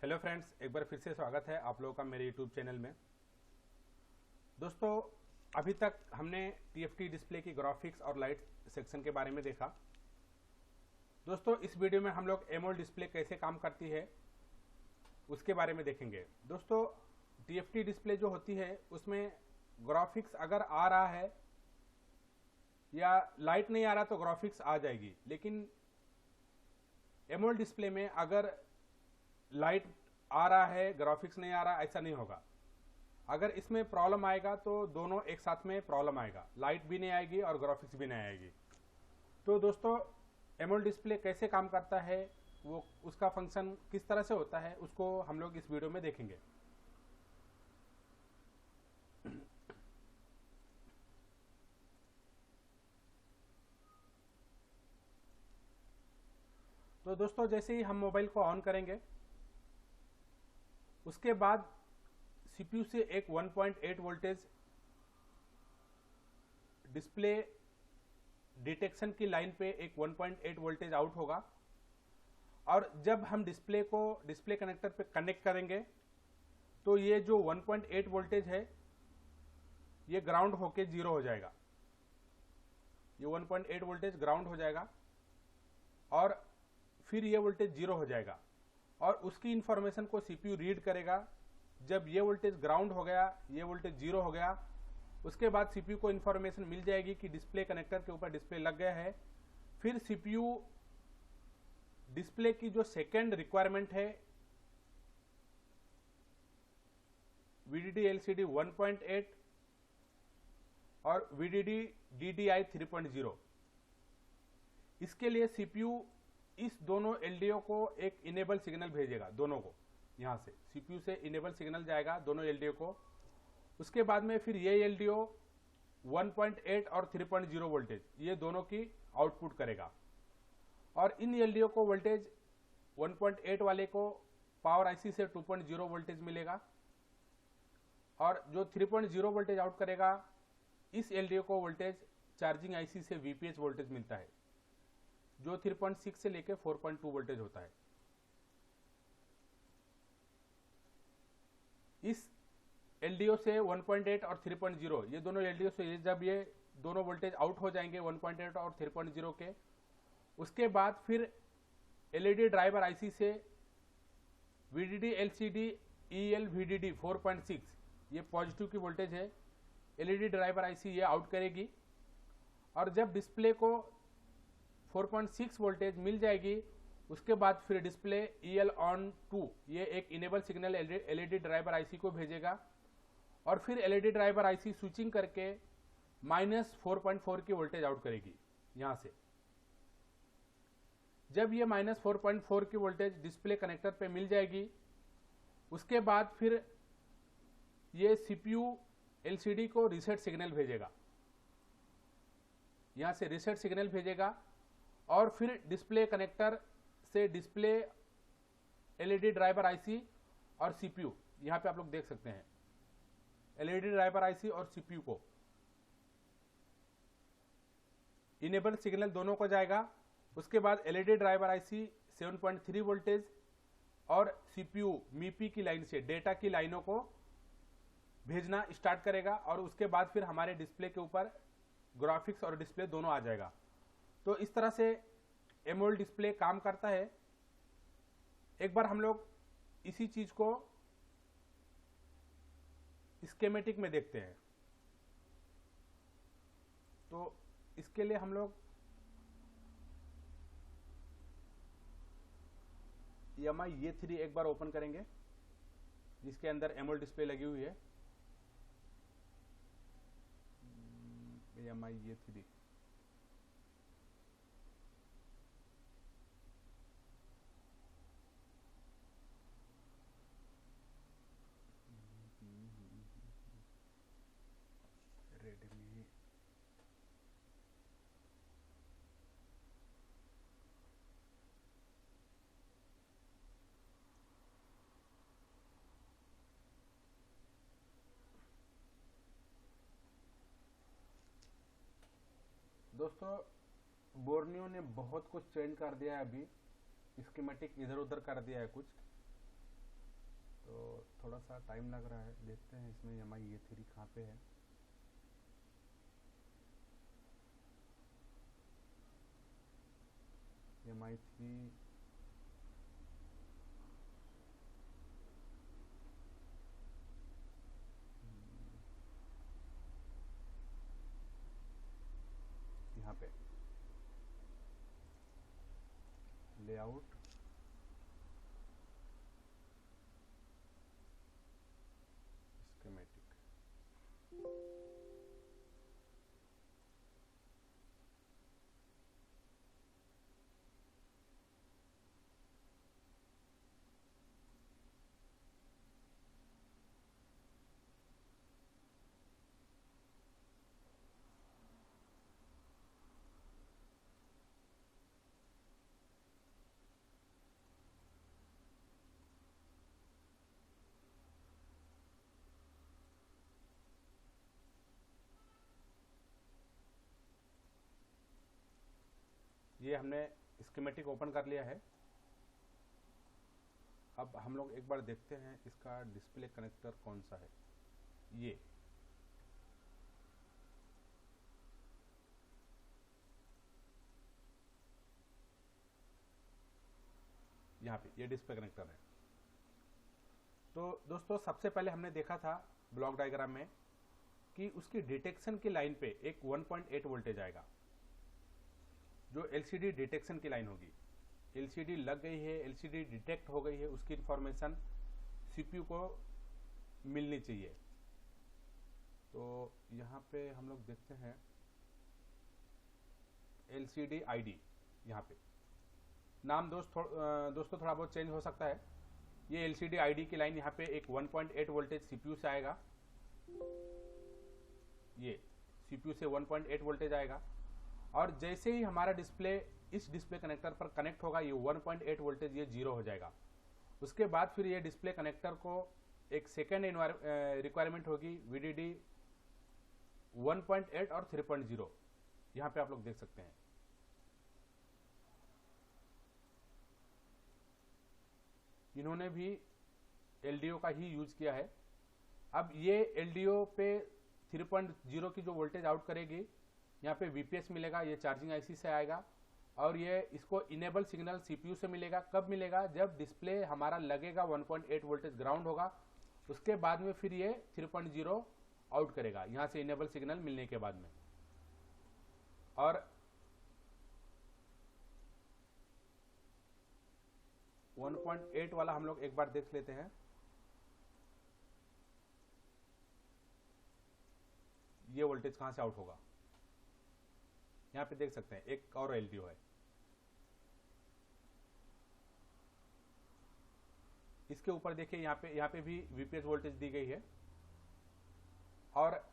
Hello friends, एक बार फिर से स्वागत है आप लोगों का मेरे यूट्यूब चैनल में। दोस्तों, अभी तक हमने टीएफटी डिस्प्ले की ग्राफिक्स और लाइट सेक्शन के बारे में देखा। दोस्तों, इस वीडियो में हम लोग एमोलेड डिस्प्ले कैसे काम करती है उसके बारे में देखेंगे। दोस्तों, टीएफटी डिस्प्ले जो होती है उसमें ग्राफिक्स अगर आ रहा है या लाइट नहीं आ रहा तो ग्राफिक्स आ जाएगी, लेकिन एमोलेड डिस्प्ले में अगर लाइट आ रहा है ग्राफिक्स नहीं आ रहा, ऐसा नहीं होगा। अगर इसमें प्रॉब्लम आएगा तो दोनों एक साथ में प्रॉब्लम आएगा, लाइट भी नहीं आएगी और ग्राफिक्स भी नहीं आएगी। तो दोस्तों, एमोलेड डिस्प्ले कैसे काम करता है, वो उसका फंक्शन किस तरह से होता है, उसको हम लोग इस वीडियो में देखेंगे। तो दोस्तों, जैसे ही हम मोबाइल को ऑन करेंगे उसके बाद सीपीयू से एक 1.8 वोल्टेज डिस्प्ले डिटेक्शन की लाइन पे एक 1.8 वोल्टेज आउट होगा, और जब हम डिस्प्ले को डिस्प्ले कनेक्टर पे कनेक्ट करेंगे तो ये जो 1.8 वोल्टेज है ये ग्राउंड होके जीरो हो जाएगा। ये 1.8 वोल्टेज ग्राउंड हो जाएगा और फिर ये वोल्टेज जीरो हो जाएगा, और उसकी इंफॉर्मेशन को सीपीयू रीड करेगा। जब ये वोल्टेज ग्राउंड हो गया, ये वोल्टेज जीरो हो गया, उसके बाद सीपीयू को इंफॉर्मेशन मिल जाएगी कि डिस्प्ले कनेक्टर के ऊपर डिस्प्ले लग गया है। फिर सीपीयू डिस्प्ले की जो सेकेंड रिक्वायरमेंट है वीडीडी एलसीडी 1.8 और वीडीडी डीडीआई 3.0, इसके लिए सीपीयू इस दोनों एलडीओ को एक इनेबल सिग्नल भेजेगा। दोनों को यहां से सीपीयू से इनेबल सिग्नल जाएगा दोनों एलडीओ को। उसके बाद में फिर ये एलडीओ 1.8 और 3.0 वोल्टेज ये दोनों की आउटपुट करेगा, और इन एलडीओ को वोल्टेज 1.8 वाले को पावर आईसी से 2.0 वोल्टेज मिलेगा, और जो 3.0 वोल्टेज आउट करेगा इस एलडीओ को वोल्टेज चार्जिंग आईसी से वीपीएच वोल्टेज मिलता है, जो 3.6 से लेके 4.2 वोल्टेज होता है। इस एलडीओ से 1.8 और 3.0 ये दोनों एलडीओ से जब ये दोनों वोल्टेज आउट हो जाएंगे 1.8 और 3.0 के, उसके बाद फिर एलईडी ड्राइवर आईसी से वीडीडी एलसीडी ईएल वीडीडी 4.6 ये पॉजिटिव की वोल्टेज है, एलईडी ड्राइवर आईसी ये आउट करेगी, और जब डिस्प्ले को 4.6 वोल्टेज मिल जाएगी उसके बाद फिर डिस्प्ले EL ऑन 2 ये एक enable signal LED driver IC को भेजेगा, और फिर एलईडी ड्राइवर आईसी स्विचिंग करके -4.4 की वोल्टेज आउट करेगी यहां से। जब ये -4.4 की वोल्टेज डिस्प्ले कनेक्टर पे मिल जाएगी उसके बाद फिर ये सीपीयू एलसीडी को रीसेट सिग्नल भेजेगा, यहां से रीसेट सिग्नल भेजेगा, और फिर डिस्प्ले कनेक्टर से डिस्प्ले एलईडी ड्राइवर आईसी और सीपीयू यहां पे आप लोग देख सकते हैं एलईडी ड्राइवर आईसी और सीपीयू को इनेबल सिग्नल दोनों को जाएगा। उसके बाद एलईडी ड्राइवर आईसी 7.3 वोल्टेज और सीपीयू मीपी की लाइन से डेटा की लाइनों को भेजना स्टार्ट करेगा, और उसके बाद फिर हमारे डिस्प्ले के ऊपर ग्राफिक्स और डिस्प्ले दोनों आ जाएगा। तो इस तरह से एमोलेड डिस्प्ले काम करता है। एक बार हम लोग इसी चीज को स्कीमेटिक में देखते हैं। तो इसके लिए हम लोग EMI E3 एक बार ओपन करेंगे जिसके अंदर एमोलेड डिस्प्ले लगी हुई है। EMI E3 रेडमी दोस्तों, बोर्नियो ने बहुत कुछ चेंज कर दिया है। अभी स्कीमेटिक इधर उधर कर दिया है कुछ, थोड़ा सा टाइम लग रहा है, देखते हैं इसमें MIA3 कहाँ पे है। MI3 यहाँ पे लेआउट, स्कीमेटिक। ये हमने स्कीमेटिक ओपन कर लिया है। अब हम लोग एक बार देखते हैं इसका डिस्प्ले कनेक्टर कौन सा है। ये यहाँ पे ये डिस्प्ले कनेक्टर है। तो दोस्तों सबसे पहले हमने देखा था ब्लॉक डायग्राम में कि उसकी डिटेक्शन की लाइन पे एक 1.8 वोल्टेज आएगा, जो LCD डिटेक्शन की लाइन होगी। LCD लग गई है, LCD डिटेक्ट हो गई है, उसकी इंफॉर्मेशन CPU को मिलनी चाहिए। तो यहाँ पे हम लोग देखते हैं LCD ID, यहाँ पे नाम दोस्तों थोड़ा बहुत चेंज हो सकता है। ये LCD ID की लाइन यहाँ पे एक 1.8 वोल्टेज CPU से आएगा। ये CPU से 1.8 वोल्टेज आएगा, और जैसे ही हमारा डिस्प्ले इस डिस्प्ले कनेक्टर पर कनेक्ट होगा, ये 1.8 वोल्टेज ये 0 हो जाएगा। उसके बाद फिर ये डिस्प्ले कनेक्टर को एक सेकेंड रिक्वायरमेंट होगी VDD 1.8 और 3.0। यहाँ पे आप लोग देख सकते हैं। इन्होंने भी LDO का ही यूज किया है। अब ये LDO पे 3.0 की जो वोल्टेज आउट करेगी, यहाँ पे VPS मिलेगा, ये चार्जिंग IC से आएगा, और ये इसको इनेबल सिग्नल CPU से मिलेगा। कब मिलेगा? जब डिस्प्ले हमारा लगेगा 1.8 वोल्टेज ग्राउंड होगा, उसके बाद में फिर ये 3.0 आउट करेगा, यहाँ से इनेबल सिग्नल मिलने के बाद में। और 1.8 वाला हम लोग एक बार देख लेते हैं। ये वोल्टेज कहां से आउट होगा, यहां पे देख सकते हैं एक और LDO है। इसके ऊपर देखिए यहाँ पे भी VPS वोल्टेज दी गई है, और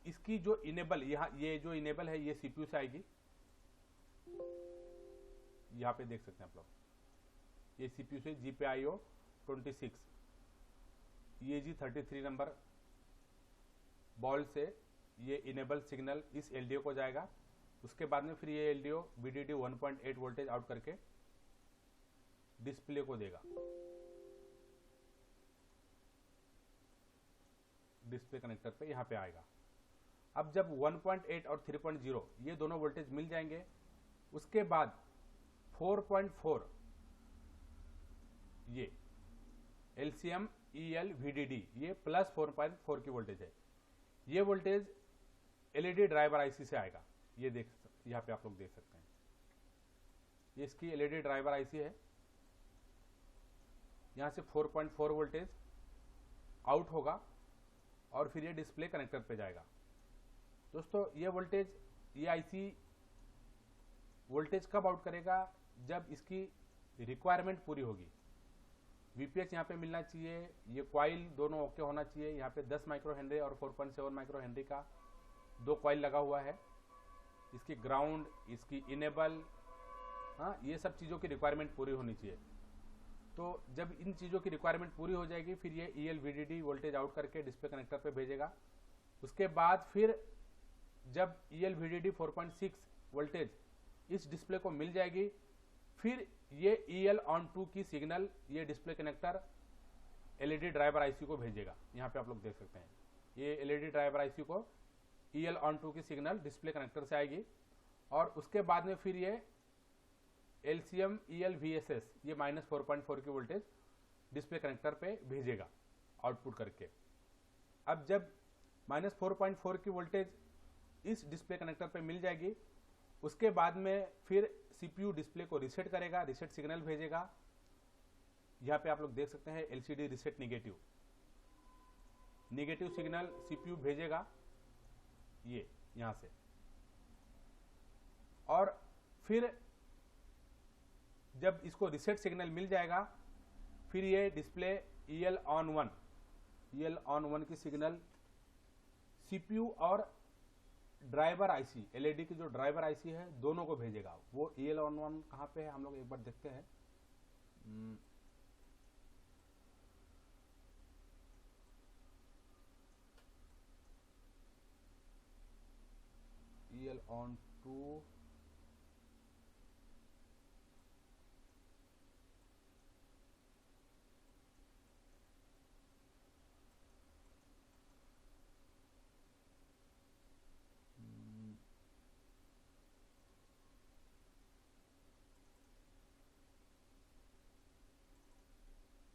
इसकी जो इनेबल ये जो इनेबल है ये CPU से आएगी। यहाँ पे देख सकते हैं आप लोग, ये CPU से GPIO 26 EG33 नंबर बॉल से ये इनेबल सिग्नल इस LDO को जाएगा। उसके बाद में फिर ये LDO VDD 1.8 वोल्टेज आउट करके डिस्प्ले को देगा, डिस्प्ले कनेक्टर पे यहाँ पे आएगा। अब जब 1.8 और 3.0 ये दोनों वोल्टेज मिल जाएंगे, उसके बाद 4.4 ये LCM EL VDD ये प्लस 4.4 की वोल्टेज है। ये वोल्टेज LED ड्राइवर IC से आएगा। ये यहाँ पे आप लोग देख सकते हैं, ये इसकी LED ड्राइवर IC है। यहाँ से 4.4 वोल्टेज आउट होगा, और फिर ये डिस्प्ले कनेक्टर पे जाएगा। दोस्तों ये वोल्टेज, ये IC वोल्टेज कब आउट करेगा? जब इसकी रिक्वायरमेंट पूरी होगी। VPS यहाँ पे मिलना चाहिए, ये कॉइल दोनों ओके होना चाहिए। यहाँ पे 10 माइक्रो हेनरी और 4.7 माइक्रो हेनरी का 2 कॉइल लगा हुआ है। इसकी ग्राउंड, इसकी इनेबल, हाँ, ये सब चीज़ों की रिक्वायरमेंट पूरी होनी चाहिए। तो जब इन चीज़ों की रिक्वायरमेंट पूरी हो जाएगी, फिर ये EL VDD वोल्टेज आउट करके डिस्प्ले कनेक्टर पे भेजेगा। उसके बाद फिर जब EL VDD 4.6 वोल्टेज इस डिस्प्ले को मिल जाएगी, फिर ये EL on 2 की सिग्नल ये display connector LED driver IC को भेजेगा। यहाँ पे आप लोग देख सकते हैं ये एलईडी ड्राइवर आईसी को EL ऑन टू की सिग्नल डिस्प्ले कनेक्टर से आएगी और उसके बाद में फिर ये LCM EL VSS ये -4.4 की वोल्टेज डिस्प्ले कनेक्टर पे भेजेगा आउटपुट करके। अब जब -4.4 की वोल्टेज इस डिस्प्ले कनेक्टर पे मिल जाएगी, उसके बाद में फिर CPU डिस्प्ले को रीसेट करेगा, रीसेट सिग्नल भेजेगा। यहाँ पे आप लोग देख सकते हैं LCD reset negative signal CPU भेजेगा ये यहाँ से, और फिर जब इसको रीसेट सिग्नल मिल जाएगा फिर ये डिस्प्ले EL ऑन 1 की सिग्नल CPU और ड्राइवर आईसी LED की जो ड्राइवर आईसी है दोनों को भेजेगा। वो EL ऑन 1 कहाँ पे है हम लोग एक बार देखते हैं। EL ऑन 2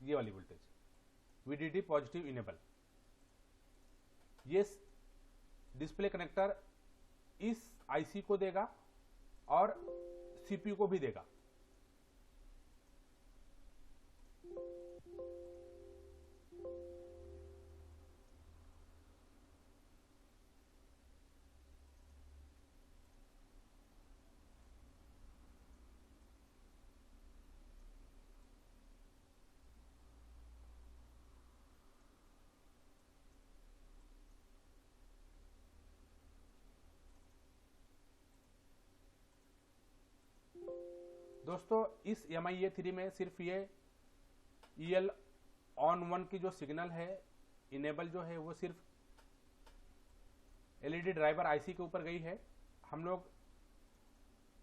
ये वाली वोल्टेज VDD पॉजिटिव इनेबल, ये डिस्प्ले कनेक्टर इस आईसी को देगा और CPU को भी देगा। दोस्तों इस MIA3 में सिर्फ ये EL ऑन 1 की जो सिग्नल है इनेबल जो है वो सिर्फ LED ड्राइवर आईसी के ऊपर गई है। हम लोग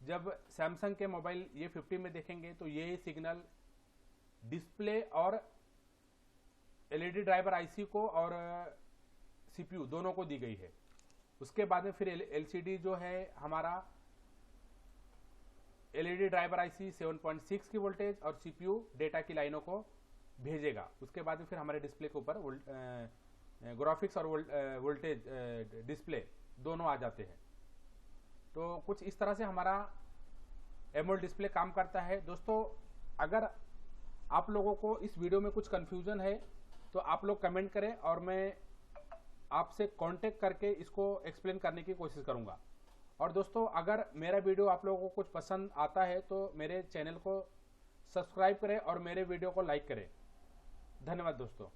जब सैमसंग के मोबाइल ये 50 में देखेंगे तो ये सिग्नल डिस्प्ले और LED ड्राइवर आईसी को और CPU दोनों को दी गई है। उसके बाद में फिर LCD जो है हमारा LED ड्राइवर आईसी 7.6 की वोल्टेज और CPU डेटा की लाइनों को भेजेगा। उसके बाद में फिर हमारे डिस्प्ले के ऊपर ग्राफिक्स और वोल्टेज डिस्प्ले दोनों आ जाते हैं। तो कुछ इस तरह से हमारा एमोलेड डिस्प्ले काम करता है। दोस्तों अगर आप लोगों को इस वीडियो में कुछ कंफ्यूजन है तो आप लोग कमेंट करें और मैं आपसे कांटेक्ट करके इसको एक्सप्लेन करने की कोशिश करूंगा। और दोस्तों अगर मेरा वीडियो आप लोगों को कुछ पसंद आता है तो मेरे चैनल को सब्सक्राइब करें और मेरे वीडियो को लाइक करें। धन्यवाद दोस्तों।